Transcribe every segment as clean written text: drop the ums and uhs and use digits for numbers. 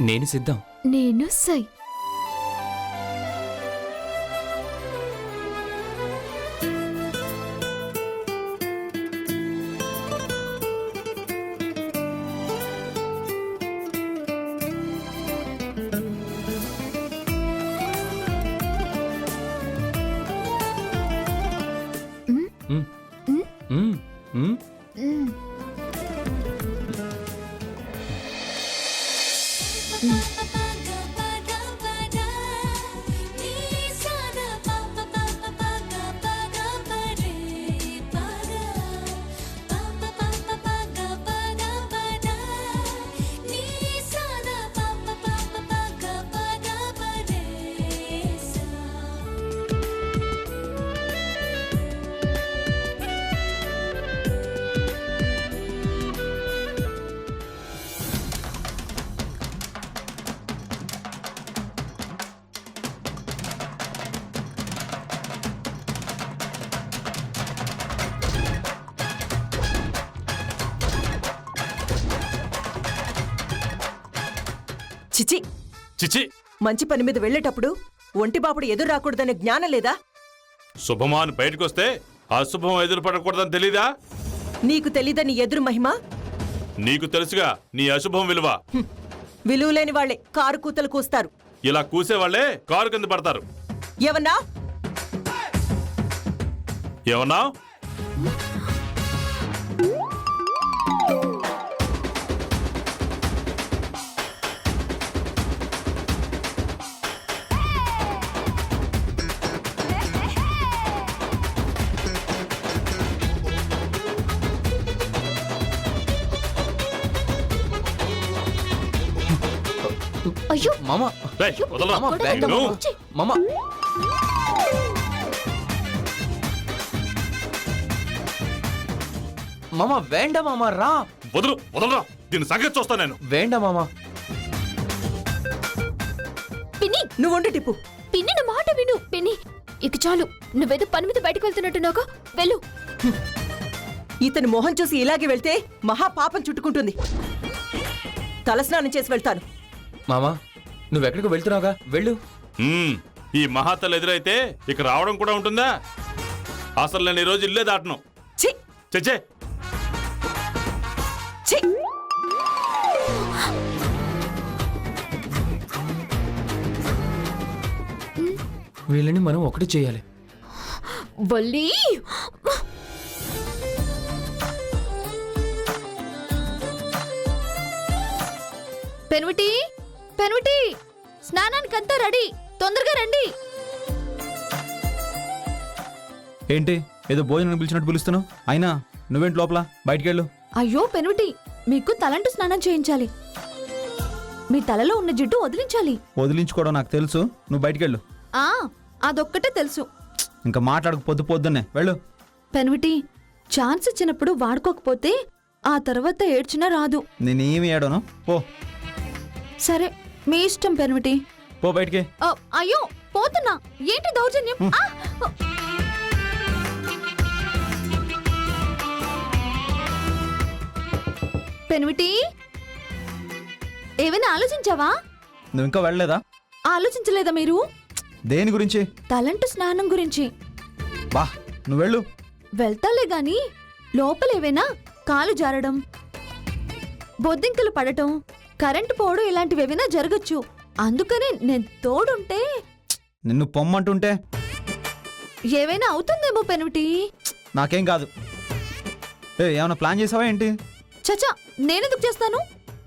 నేను సిద్ధం. నేను సై. చిచి చిచి, మంచి పని మీద వెళ్ళేటప్పుడు ఒంటి బాపుడు ఎదురు రాకూడదనే జ్ఞానం లేదా? శుభమాన్ బయటకొస్తే అశుభం ఎదురు పడకూడదని తెలీదా? నీకు తెలీదని ఎదురు మహిమ? నీకు తెలుసుగా నీ అశుభం విలువ. విలువలేని వాళ్లే కారు కూతలు కూస్తారు. ఇలా కూసేవాళ్లే కారు కింద పడతారు. ఏమన్నా ఏమన్నా? అయ్యో మామ, రేయ్, వదలరా. మామ, వేండ నువ్వు. మామ. మామ, మామ వేండ మామ, రా. వదలరా. దీని సంగతి చూస్తా నేను. వేండ మామ. పిన్ని, నువ్వు వండు టిప్పు. పిన్ని నా మాట విను. పిన్ని, ఇక చాలు. నువ్వేదో పని మీద బయటకు వెళ్తున్నట్టున్నాగా, వెళ్ళు. ఇతని మొహం చూసి ఇలాగే వెళ్తే మహా పాపం చుట్టుకుంటుంది. తలస్నానం చేసి వెళ్తాను. మామ, నువ్వెక్కడికి వెళ్తున్నావుగా, వెళ్ళు. ఈ మహాతలు ఎదురైతే ఇక రావడం కూడా ఉంటుందా? అసలు నేను ఈరోజు ఇల్లే దాటను. ఛీ చచ్చే. ఛీ వీళ్ళని మనం ఒకటి చేయాలి. వల్లి, పెనుమిటి, పెనుమిటి, స్నానానికంతా రెడీ, తొందరగా రండి. ఏంటి ఏదో భోజనం పిలిచినట్టు పిలుస్తున్నావు? అయినా నువ్వేంటి లోపల? బయటికెళ్ళు. అయ్యో పెనుమిటి, మీకు తలంటు స్నానం చేయించాలి. మీ తలలో ఉన్న జిడ్డు వదిలించాలి. వదిలించుకోవడం నాకు తెలుసు, నువ్వు బయటికెళ్ళు. ఆ అదొక్కటే తెలుసు. ఇంకా మాట్లాడక పొద్దున్నే వెళ్ళు. పెనుమిటి, ఛాన్స్ ఇచ్చినప్పుడు వాడుకోకపోతే ఆ తర్వాత ఏడ్చినా రాదు. నేనేమి ఏడను, పో. సరే, మీ ఇష్టం పెనుమిటి. పో బయటికి. అయ్యో పోతున్నా, ఏంటి దౌర్జన్యం? పెనుమిటి, ఏమైనా ఆలోచించావా? నువ్వు ఇంకా వెళ్ళలేదా? ఆలోచించలేదా మీరు? దేని గురించి? తలంటు స్నానం గురించి. బా, నువ్వు వెళ్ళు. వెళ్తాలే గాని లోపలేవైనా కాలు జారడం, బొద్దింకలు పడటం, కరెంటు పోవడం ఇలాంటివేవైనా జరగచ్చు. అందుకని నేను తోడుంటే. నిన్ను పొమ్మంటుంటే ఏవైనా అవుతుందేమో పెనుమిటి. నాకేం కాదు. ఏమైనా ప్లాన్ చేసావా ఏంటి? చచా, నేనెందుకు చేస్తాను?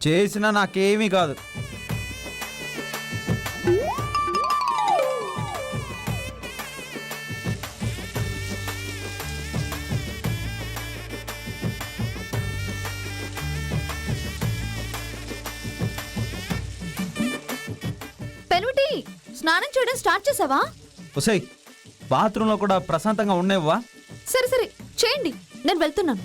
చేసినా నాకేమీ కాదు. పెనుమిటి, స్నానం చేయడం స్టార్ట్ చేసావా? ఒసేయ్, బాత్రూంలో కూడా ప్రశాంతంగా ఉండేవా? సరే సరే చేయండి, నేను వెళ్తున్నాను.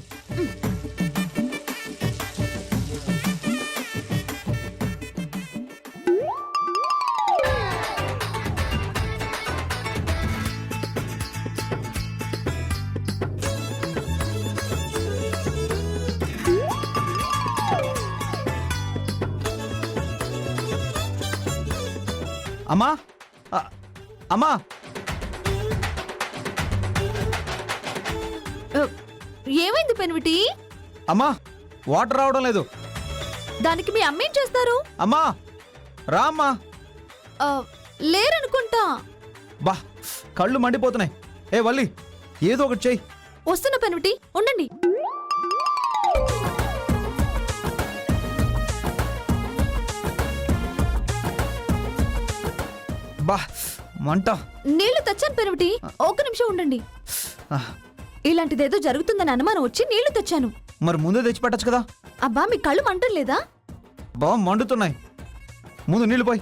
అమ్మా అమ్మా ఏమైంది పెనిమిటి? అమ్మా వాటర్ రావడం లేదు. దానికి మీ అమ్మ ఏం చేస్తారు? అమ్మా రా అమ్మా. ఆ, లేరనుకుంటా. బా కళ్ళు మండిపోతున్నాయి. ఏ వల్లి ఏదో ఒకటి చెయ్యి. వస్తున్న పెనిమిటి, ఉండండి. బా మంట. నీళ్లు తెచ్చాను పెనిమిటి, ఒక్క నిమిషం ఉండండి. ఆ, ఇలాంటిదేదో జరుగుతుందని అనుమానం వచ్చి నీళ్లు తెచ్చాను. మరి ముందే తెచ్చి పెట్టచ్చు కదా. అబ్బా మీ కళ్ళు మంటం లేదా? బా మండుతున్నాయి. ముందు నీళ్ళు పోయి.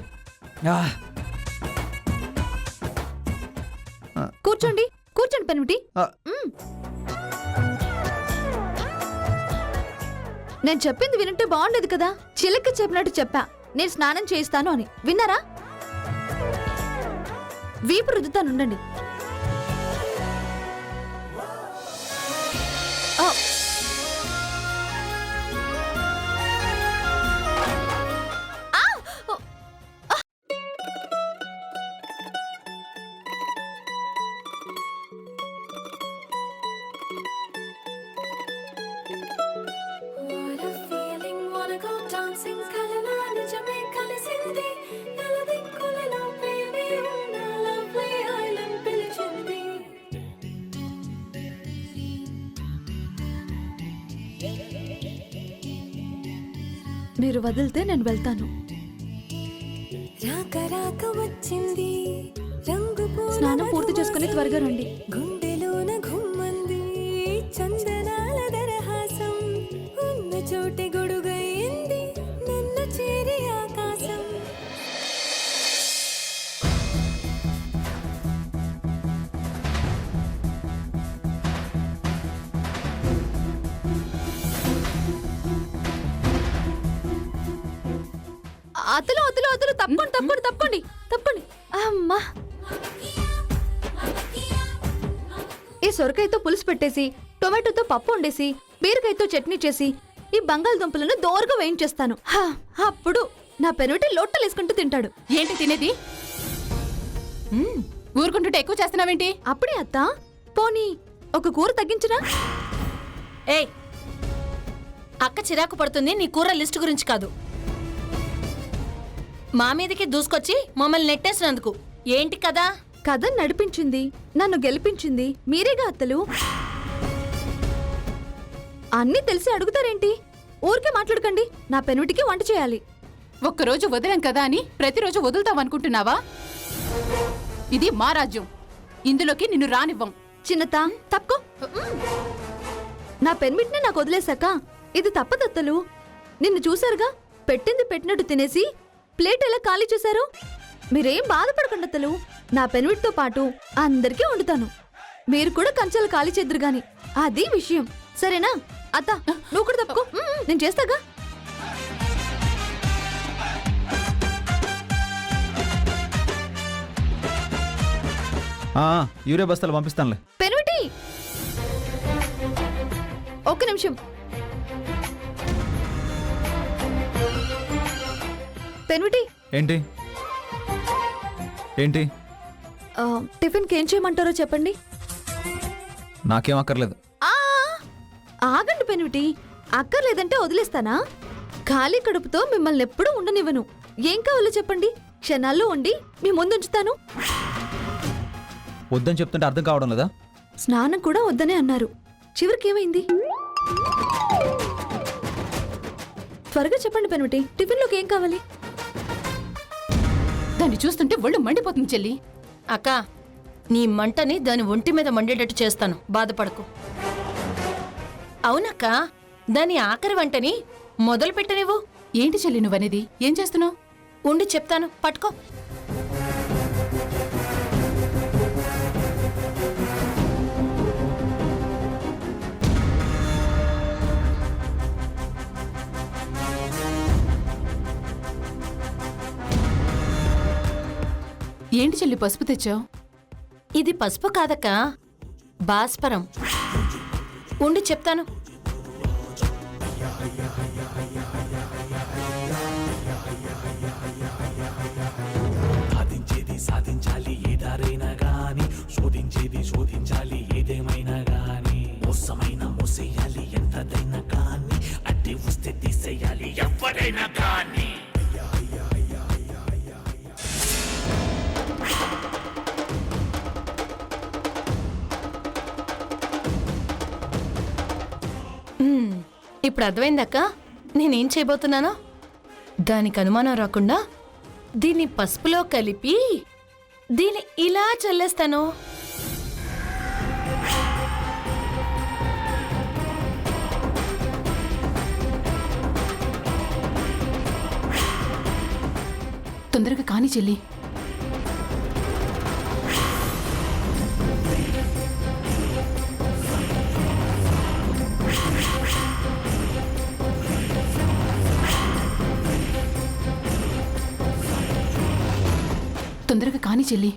కూర్చోండి కూర్చోండి పెనిమిటి. నేను చెప్పింది వినంటే బాగుండేది కదా. చిలక చెప్పినట్టు చెప్పా, నేను స్నానం చేయిస్తాను అని. విన్నారా? వీపు రుద్దుతానుండండి. What a feeling, wanna go dancing, kalana nijame kalisindi, naladikulilo baby, unna lovely island pilichindi. మీరు వదిలితే నేను వెళ్తాను. రాక రాక వచ్చింది రంగు పూల స్నానం పూర్తి చేసుకుని త్వరగా రండి. గుండెలోన ఘుమ్మంది చందనాల దరహాసం, ఉన్న చోటే గొడుగైంది నన్ను చేరి ఆకాశం. అతలు అతలు అతలు తప్పండి తప్పండి తప్పండి తప్పండి. అమ్మా, ఈ సొరకాయతో పులుసు పెట్టేసి, టొమాటోతో పప్పు వండేసి, బీరకాయతో చట్నీ చేసి, ఈ బంగాళదుంపలను దోరగా వేయించేస్తాను. అప్పుడు నా పెనుటి లొట్టలేసుకుంటూ తింటాడు. ఏంటి తినేది? ఊరుకుంటుంటే ఎక్కువ చేస్తున్నావేంటి? అప్పుడే అత్త, పోనీ ఒక కూర తగ్గించరా? ఏయ్, అక్క చిరాకు పడుతుంది నీ కూర లిస్టు గురించి కాదు, మా మీదకి దూసుకొచ్చి మమ్మల్ని నెట్టేసినందుకు. ఏంటి కదా? కథ నడిపించింది, నన్ను గెలిపించింది మీరేగా అత్తలు. అన్నీ తెలిసి అడుగుతారేంటి? ఊరికే మాట్లాడకండి. నా పెనుటికి వంట చేయాలి. ఒక్కరోజు వదిలేం కదా అని ప్రతిరోజు వదులుతావనుకుంటున్నావా? ఇది మా రాజ్యం, ఇందులోకి నిన్ను రానివ్వం. చిన్నత తప్పుకో. నా పెన్మిట్ని నాకు వదిలేశాక ఇది తప్పదత్తలు. నిన్ను చూశారుగా, పెట్టింది పెట్టినట్టు తినేసి ప్లేట్ ఎలా ఖాళీ చేశారు? మీరేం బాధపడకండి అత్తలు, నా పెన్మిట్తో పాటు అందరికీ వండుతాను. మీరు కూడా కంచాలు ఖాళీ చేద్దరు గాని, అది విషయం. సరేనా అత్త? నువ్వు కూడా తప్పుకో, నేను చేస్తాగా. యూరియా బస్తాలు పంపిస్తానులే. పెనుటి, ఒక్క నిమిషం. పెనుటి, ఏంటి ఏంటి? టిఫిన్కి ఏం చేయమంటారో చెప్పండి. నాకేం అక్కర్లేదు. ఆగండి పెనుటి, అక్కర్లేదంటే వదిలేస్తానా? ఖాళీ కడుపుతో మిమ్మల్ని ఎప్పుడూ ఉండనివ్వను. ఏం కావాలో చెప్పండి, క్షణాల్లో వండి మీ ముందుంచుతాను. వద్దని చెప్తుంటే అర్థం కావడం లేదా? స్నానం కూడా వద్దనే అన్నారు, చివరికి ఏమైంది? త్వరగా చెప్పండి పెనుటి, టిఫిన్లోకి ఏం కావాలి? దాన్ని చూస్తుంటే ఒళ్ళు మండిపోతుంది చెల్లి. అక్క, నీ మంటని దాని ఒంటి మీద మండేటట్టు చేస్తాను, బాధపడకు. అవునక్క, దాని ఆఖరి వంటని మొదలు పెట్టనివ్వు. ఏంటి చెల్లి నువ్వనేది? ఏం చేస్తున్నావు? ఉండి చెప్తాను, పట్టుకో. ఏంటి చెల్లి పసుపు తెచ్చావు? ఇది పసుపు కాదక్క, భాస్వరం. ఉండి చెప్తాను. శోధించాలి ఏదారైనా గాని శోధించేది శోధించాలి ఏదేమైనా గాని మోసమైన మోసేయాలి ఎంతదైనా కానీ అడ్డి వస్తే తీసేయాలి ఎవరైనా కానీ ఇప్పుడు అర్థమైందక్క నేనేం చేయబోతున్నానో దానికి అనుమానం రాకుండా దీన్ని పసుపులో కలిపి దీన్ని ఇలా చల్లేస్తాను. తొందరగా కాని చెల్లి. తొందరగా కాని చెల్లి.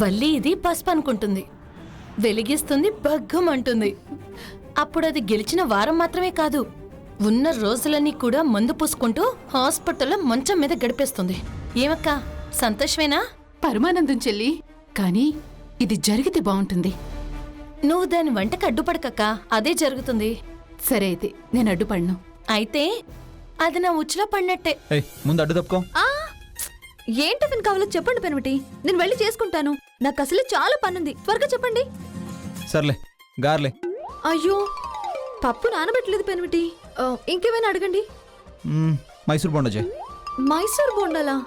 వల్లి ఇది పసుపు అనుకుంటుంది, వెలిగిస్తుంది, బగ్గమంటుంది. అప్పుడు అది గెలిచిన వారం మాత్రమే కాదు, ఉన్న రోజులన్నీ కూడా మందు పూసుకుంటూ హాస్పిటల్లో మంచం మీద గడిపేస్తుంది. ఏమక్క సంతోషమేనా? పరమానందం చెల్లి. కానీ ఇది జరిగితే బాగుంటుంది. నువ్వు దాని వంటకు అడ్డుపడకక్క, అదే జరుగుతుంది. సరే అయితే నేను అడ్డుపడను. అయితే అది నా ఉచ్చులో పడినట్టే. ఏయ్ ముందు అడ్డు తప్పుకో. ఆ, ఏం టిఫిన్ కావాలో చెప్పండి పెనిమిటి, నేను వెళ్ళి చేసుకుంటాను. నాకు అసలు చాలా పనుంది, త్వరగా చెప్పండి. సర్లే గార్లే. అయ్యో, పప్పు నానబెట్టలేదు పెనిమిటి. ఇంకేమైనా అడగండి. మైసూర్ బొండ చేయి. మైసూర్ బోండాలా?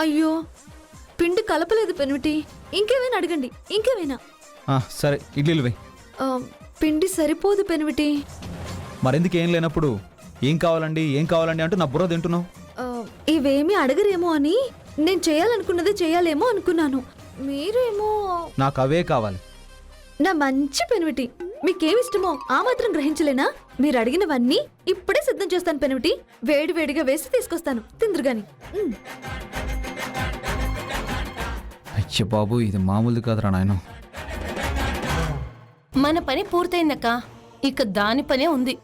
అయ్యో, పిండి కలపలేదు పెనిమిటి. ఇంకేమైనా అడగండి, ఇంకేమైనా. సరే ఇడ్లీలు వేయి. పిండి సరిపోదు పెనిమిటి. మరెందుకు ఏం లేనప్పుడు ఏం కావాలండి ఏం కావాలండి అంటూ నా బుర్ర తింటున్నావు. ఇవేమీ అడగరేమో అని నేను చేయాలనుకున్నది చేయాలేమో అనుకున్నాను. మీరేమో నాకు అవే కావాలి. నా మంచి పెనిమిటి, మీకేమిష్టమో ఆ మాత్రం గ్రహించలేనా? మీరు అడిగినవన్నీ ఇప్పుడే సిద్ధం చేస్తాను పెనిమిటి. వేడి వేడిగా వేసి తీసుకొస్తాను, తిందురుగాని. అయ్య బాబు, ఇది మామూలుది కాదురా నాయన. మన పని పూర్తయిందక్క, ఇక దాని పనే ఉంది.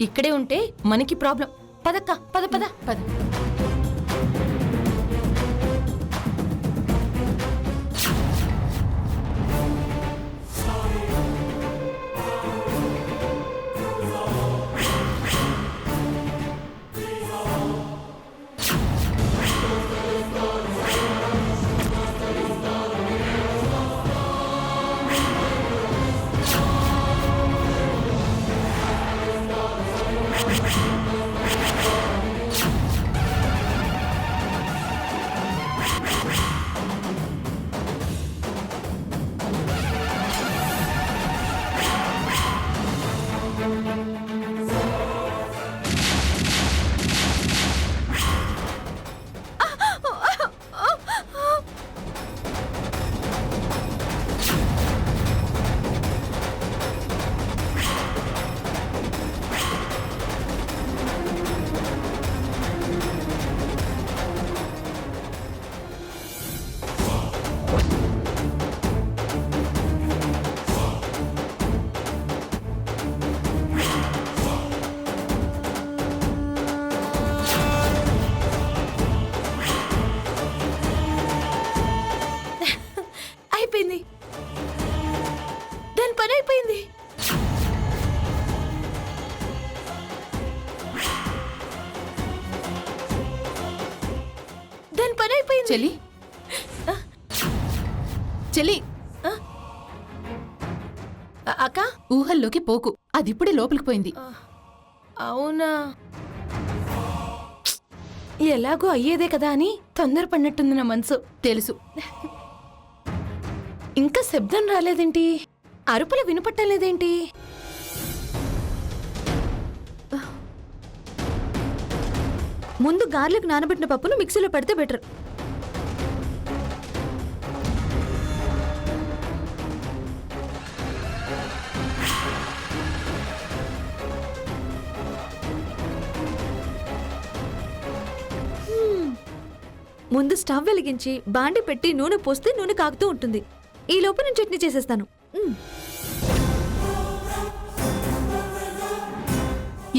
ఇక్కడే ఉంటే మనకి ప్రాబ్లం. పదక్క, పద పద పద. అయిపోయింది, దాని పని అయిపోయింది. దాని పని అయిపోయింది. చెల్లి చెల్లి, అక్క ఊహల్లోకి పోకు, అది ఇప్పుడే లోపలికి పోయింది. అవునా? ఎలాగో అయ్యేదే కదా అని తొందరపడినట్టుంది నా మనసు. తెలుసు. ఇంకా శబ్దం రాలేదేంటి? అరుపులు వినపట్టలేదేంటి? ముందు గార్లిక్ నానబెట్టిన పప్పును మిక్సీలో పెడితే బెటర్. ముందు స్టవ్ వెలిగించి బాండి పెట్టి నూనె పోస్తే నూనె కాగుతూ ఉంటుంది. ఈ లోపు నేను చట్నీ చేసేస్తాను.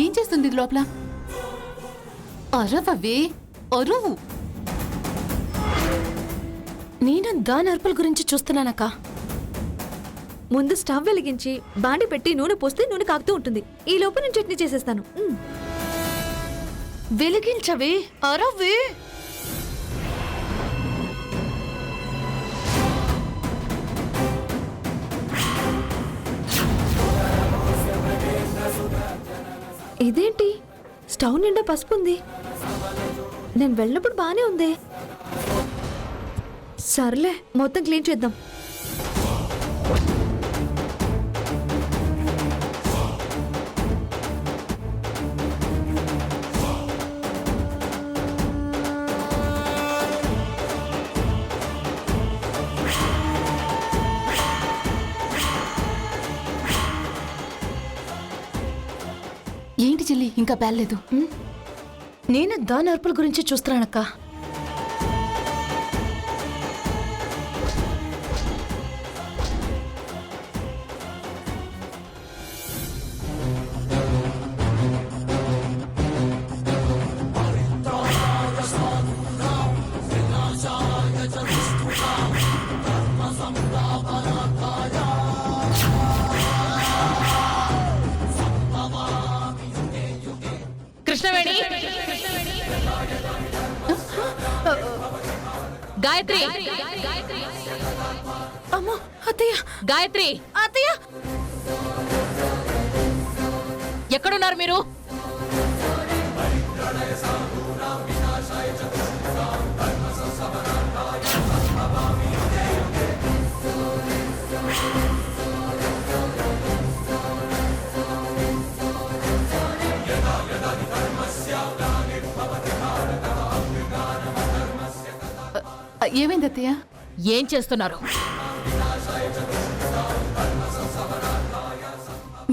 ఏం చేస్తుంది ఇది లోపల? అరవవే, అరువు. నేను దాని అరుపుల గురించి చూస్తున్నానక్క. ముందు స్టవ్ వెలిగించి బాండి పెట్టి నూనె పోస్తే నూనె కాగుతూ ఉంటుంది. ఈ లోపు నేను చట్నీ చేసేస్తాను. వెలిగించవే, అరవే. ఇదేంటి స్టవ్ నిండా పసుపు ఉంది? నేను వెళ్ళినప్పుడు బానే ఉంది. సర్లే, మొత్తం క్లీన్ చేద్దాం. ఏంటి చెల్లి ఇంకా పేర్లేదు? నేను దాని అరుపుల గురించి చూస్తున్నానక్క. కృష్ణవేణి, గాయత్రి, అమ్మో అత్తయ్య, గాయత్రి, అత్తయ్య, ఎక్కడున్నారు మీరు? ఏమైంది అత్తయ్య? ఏం చేస్తున్నారు?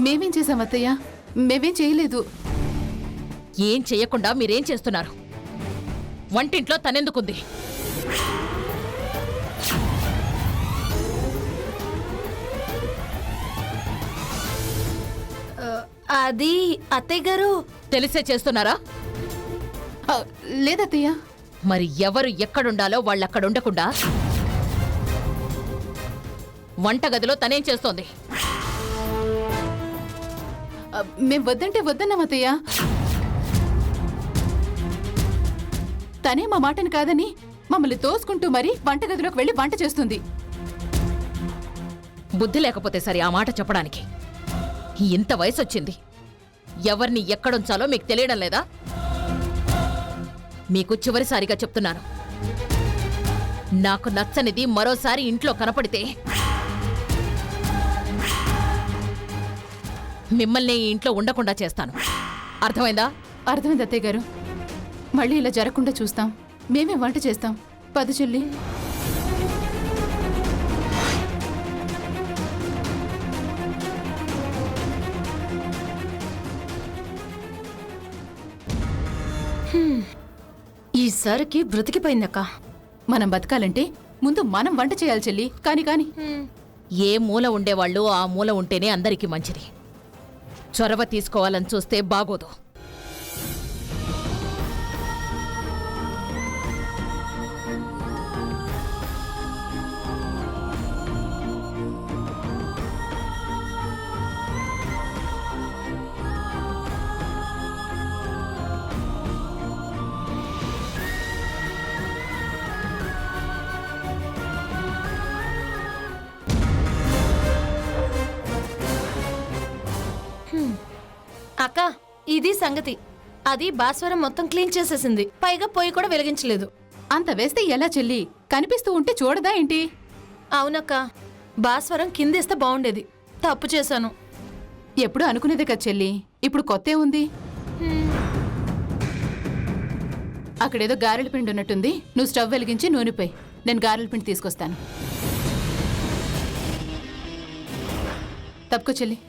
మేమేం చేసాం అత్తయ్య? మేమేం చేయలేదు. ఏం చెయ్యకుండా మీరేం చేస్తున్నారు? వంటింట్లో తనెందుకుంది? అది అత్తయ్య గారు. తెలిసే చేస్తున్నారా? లేదత్తయ్య. మరి ఎవరు ఎక్కడుండాలో వాళ్ళక్కడ ఉండకుండా వంటగదిలో తనేం చేస్తోంది? మేం వద్దంటే వద్దన్నాం అత్తయ్య. తనే మా మాటని కాదని మమ్మల్ని తోసుకుంటూ మరీ వంటగదిలోకి వెళ్ళి వంట చేస్తుంది. బుద్ధి లేకపోతే సరే ఆ మాట చెప్పడానికి. ఇంత వయసు వచ్చింది, ఎవరిని ఎక్కడుంచాలో మీకు తెలియడం లేదా? మీకు చివరిసారిగా చెప్తున్నాను, నాకు నచ్చనిది మరోసారి ఇంట్లో కనపడితే మిమ్మల్ని ఈ ఇంట్లో ఉండకుండా చేస్తాను. అర్థమైందా? అర్థమైంది అత్తయ్య గారు. మళ్ళీ ఇలా జరగకుండా చూస్తాం. మేమే వంట చేస్తాం. పద చెల్లి. ఈసారికి బ్రతికిపోయిందక్క. మనం బతకాలంటే ముందు మనం వంట చేయాలి చెల్లి. కాని ఏ మూల ఉండేవాళ్ళు ఆ మూల ఉంటేనే అందరికీ మంచిది. చొరవ తీసుకోవాలని చూస్తే బాగోదు. అక్క, ఇది సంగతి. అది భాస్వరం మొత్తం క్లీన్ చేసేసింది. పైగా పొయ్యి కూడా వెలిగించలేదు. అంత వేస్తే ఎలా చెల్లి? కనిపిస్తూ ఉంటే చూడదా ఏంటి? అవునక్క, భాస్వరం కిందేస్తే బాగుండేది. తప్పు చేశాను. ఎప్పుడు అనుకునేదే కదా చెల్లి. ఇప్పుడు కొత్తే ఉంది. అక్కడేదో గారెల పిండి ఉన్నట్టుంది. నువ్వు స్టవ్ వెలిగించి నూనెపై, నేను గారెల పిండి తీసుకొస్తాను. తప్పుకో చెల్లి.